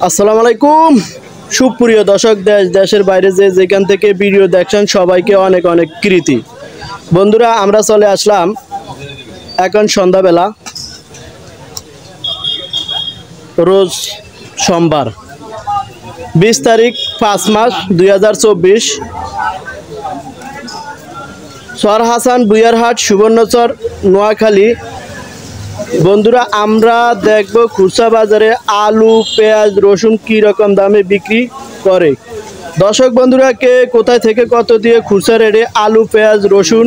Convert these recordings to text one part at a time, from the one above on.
আসসালামু আলাইকুম সুপ্রিয় দর্শক দেশের বাইরে যেখান থেকে ভিডিও দেখছেন সবাইকে অনেক অনেক কৃতি। বন্ধুরা আমরা চলে আসলাম এখন সন্ধ্যাবেলা, রোজ সোমবার 20 তারিখ 5 মাস 2024, সরহাসান বুয়ারহাট সুবর্ণচর নোয়াখালী। বন্ধুরা আমরা দেখব খুচরা বাজারে আলু পেঁয়াজ রসুন কি রকম দামে বিক্রি করে। দর্শক বন্ধুরা কে কোথায় থেকে কত দিয়ে খুচরা রেটে আলু পেঁয়াজ রসুন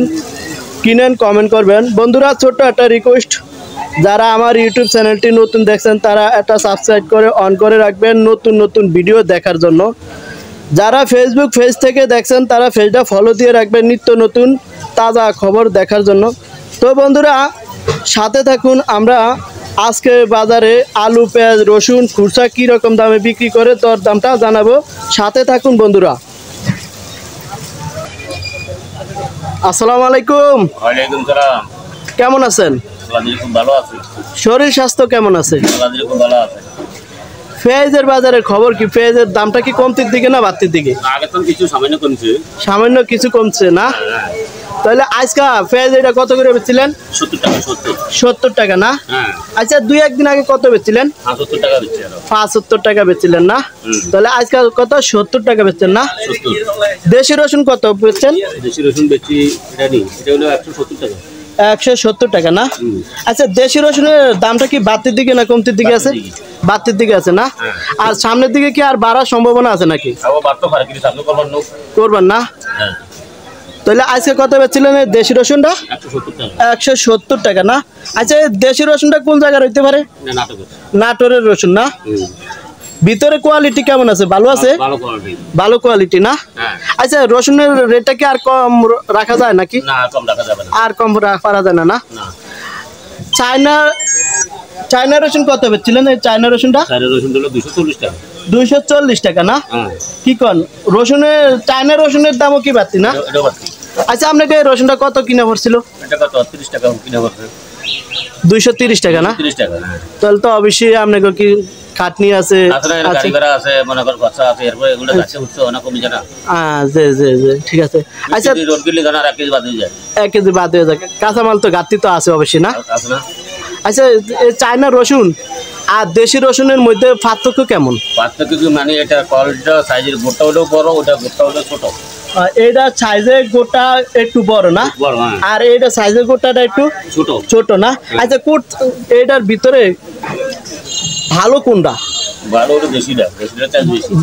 কিনেন কমেন্ট করবেন। বন্ধুরা ছোট্ট একটা রিকোয়েস্ট, যারা আমার ইউটিউব চ্যানেলটি নতুন দেখছেন তারা একটা সাবস্ক্রাইব করে অন করে রাখবেন নতুন নতুন ভিডিও দেখার জন্য। যারা ফেসবুক পেজ থেকে দেখছেন তারা পেজটা ফলো দিয়ে রাখবেন নিত্য নতুন তাজা খবর দেখার জন্য। তো বন্ধুরা সাথে থাকুন, আমরা আজকে বাজারে আলু পেঁয়াজ রসুন খুচরা কি রকম দামে বিক্রি করে তোর দামটা জানাবো, সাথে থাকুন বন্ধুরা। আসসালামু আলাইকুম। ওয়ালাইকুম সালাম। কেমন আছেন? খুব ভালো আছি। শরীর স্বাস্থ্য কেমন আছে? খুব ভালো আছে। পেঁয়াজের বাজারের খবর কি? পেঁয়াজের দামটা কি কমতির দিকে না বাড়তির দিকে? আগে তো কিছু সামান্য কমছে। সামান্য কিছু কমছে না? তাহলে আজকে পেঁয়াজ এটা কত করে বেচছিলেন? 70 টাকা। 70 টাকা না? আচ্ছা দুই একদিন আগে কত বেচছিলেন? 75 টাকা বেচছি। 75 টাকা বেচছিলেন না? তাহলে আজকে কত 70 টাকা বেচছেন না? 70। দেশি রসুন কত বেচছেন? দেশি রসুন বেচছি এটা হলো 170 টাকা। 170 টাকা না? আচ্ছা দেশি রসুনের দামটা কি বাড়তির দিকে না কমতির দিকে আছে? বাড়তির দিকে আছে না? আর সামনের দিকে কি আর বাড়ার সম্ভাবনা আছে নাকি? করবেন না? তাহলে আজকে কত বেচছিলেন দেশি রসুনটা? 170 টাকা না? আচ্ছা দেশি রসুনটা কোন জায়গায় হইতে পারে? নাটোরের রসুন না? ভিতরে কোয়ালিটি কেমন আছে? ভালো আছে? ভালো কোয়ালিটি না? আচ্ছা রসুনের রেটটা কি আর কম রাখা যায় নাকি? আর কম পারা যায় না? চায়না রসুন কত বেচছিলেন এই চায়না রসুনটা? 240 টাকা না? কি কন রসুনের চায়না রসুনের দামও কি বাড়তি না? আচ্ছা আপনাকে রসুনটা কত কিনা পড়ছিল? 230 টাকা না? তাহলে তো অবশ্যই আপনাকে কি খাটনি আছে, ঠিক আছে। আচ্ছা 1 কেজি বাদ হয়ে যায়, কাঁচামাল তো ঘাটতি তো আছে অবশ্যই না? আচ্ছা চায়না রসুন আর দেশি রসুনের মধ্যে পার্থক্য কেমন? পার্থক্য মানে এটা কলটা সাইজের গোটা হলেও বড়, ওটা গোটা হলেও ছোট। এইটা সাইজের গোটা একটু বড় না? আর এইটা সাইজের গোটাটা একটু ছোট না? আচ্ছা এইটার ভিতরে ভালো কোনটা?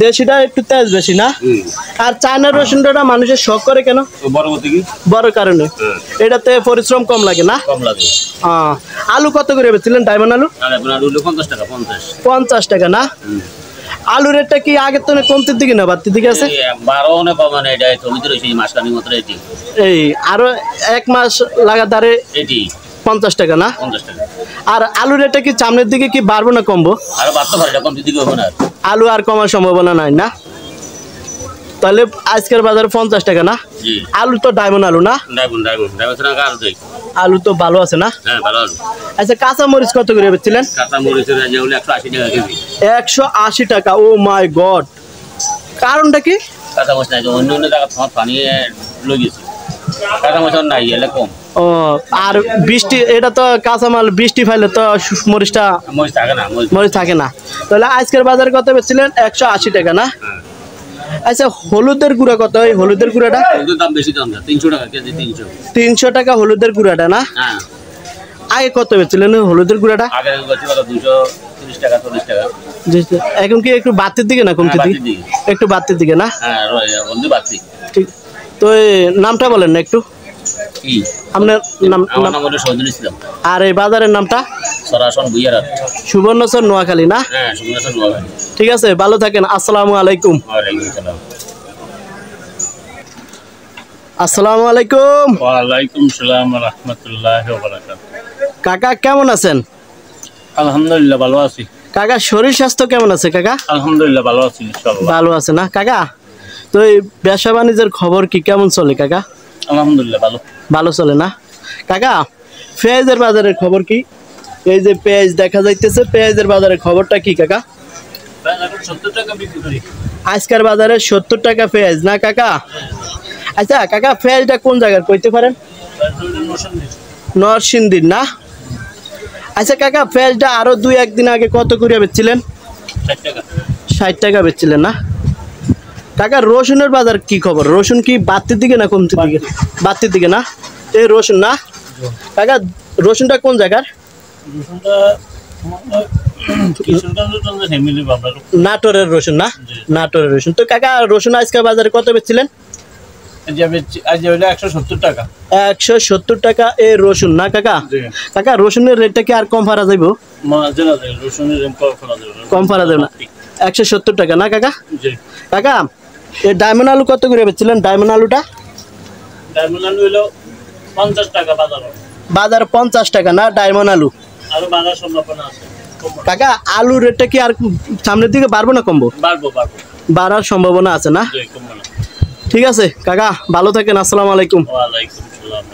দেশিটা একটু তেজ বেশি না? আর চায়না রসুনটা মানুষের শখ করে কেন? বড় কারণে। এটাতে পরিশ্রম কম লাগে না? আলু কত করে বেচছিলেন ডায়মন্ড আলু? 50 টাকা না? আলু রেটটা কি আগের তো কমতির দিকে না বাড়তির দিকে আছে? এই আরো 1 মাস লাগাতারে 50 টাকা না? আর আলু রেটটা কি সামনের দিকে কি বাড়বো না কমবো? আলু আর কমার সম্ভাবনা নাই না? তাহলে আজকের বাজারে 50 টাকা না? আলু তো ডায়মন্ড আলু না? আলু তো ভালো আছে না? আচ্ছা কাঁচা মরিচ কত করে বেচছিলেন? 180 টাকা। ও মাই গড, কারণটা কি? ও আর বৃষ্টি, এটা তো কাঁচামাল বৃষ্টি ফাইলে তো মরিচ থাকে না। তাহলে আজকের বাজারে কত বেচছিলেন? 180 টাকা না? আচ্ছা হলুদের গুঁড়া কত? এই হলুদের গুঁড়াটা 300 টাকা হলুদের গুঁড়াটা না? আগে কত বেচছিলেন হলুদের গুঁড়াটা? এখন কি একটু বাড়তির দিকে না কমতির দিকে? একটু বাড়তির দিকে না? ঠিক। তো নামটা বলেন না একটু আপনার নাম। আর এই বাজারের নামটা? সুবর্ণচর নোয়াখালী না? ঠিক আছে, ভালো থাকেন। আসসালামু আলাইকুম। আসসালামু আলাইকুম। ওয়ালাইকুম সালাম ওয়া রাহমাতুল্লাহি ওয়া বারাকাতুহু। কাকা কেমন আছেন? আলহামদুলিল্লাহ ভালো আছি। কাকা শরীর স্বাস্থ্য কেমন আছে কাকা? আলহামদুলিল্লাহ ভালো আছি ইনশাআল্লাহ। ভালো আছে না কাকা? তো এই ব্যবসা বাণিজ্যের খবর কি কেমন চলে কাকা? আলহামদুলিল্লাহ ভালো চলে না কাকা? পেঁয়াজের বাজারের খবর কি? এই যে পেঁয়াজ দেখা যাইতেছে, পেঁয়াজের বাজারের খবরটা কি কাকা? এখন 70 টাকা বিক্রি করি। আজকের বাজারে 70 টাকা পেঁয়াজ না কাকা? আচ্ছা কাকা, পেঁয়াজটা কোন জায়গার কইতে পারেন? নরসিংদীর না? আচ্ছা কাকা, পেঁয়াজটা আরো 2-1 দিন আগে কত করে বেচছিলেন? 60 টাকা। 60 টাকা বেচছিলেন না কাকা? রসুনের বাজার কি খবর? রসুন কি বাড়তির দিকে না কমতির দিকে? বাড়তির দিকে না? এই রসুন না কাকা? রসুনটা কোন জায়গার? নাটোরের রসুন না? নাটোরের রসুন। তো কাকা, রসুন আজকে বাজারে কত বেচছিলেন? 170 টাকা। 170 টাকা এই রসুন না কাকা? কাকা, রসুনের রেটটা কি আর কম পারা যাইব? কম পারা যাবে না? 170 টাকা না কাকা? কাকা, এই ডায়মন্ড আলু কত করে বেচছিলেন? ডায়মন্ড আলুটা হলো 50 টাকা বাজার 50 টাকা না ডায়মন্ড আলু? আরো বাড়ার সম্ভাবনা আছে কাকা, আলুর রেটটা কি আর সামনের দিকে বাড়বো না কমবো? বাড়ার সম্ভাবনা আছে না? ঠিক আছে কাকা, ভালো থাকেন। আসসালামু আলাইকুম। ওয়ালাইকুম আসসালাম।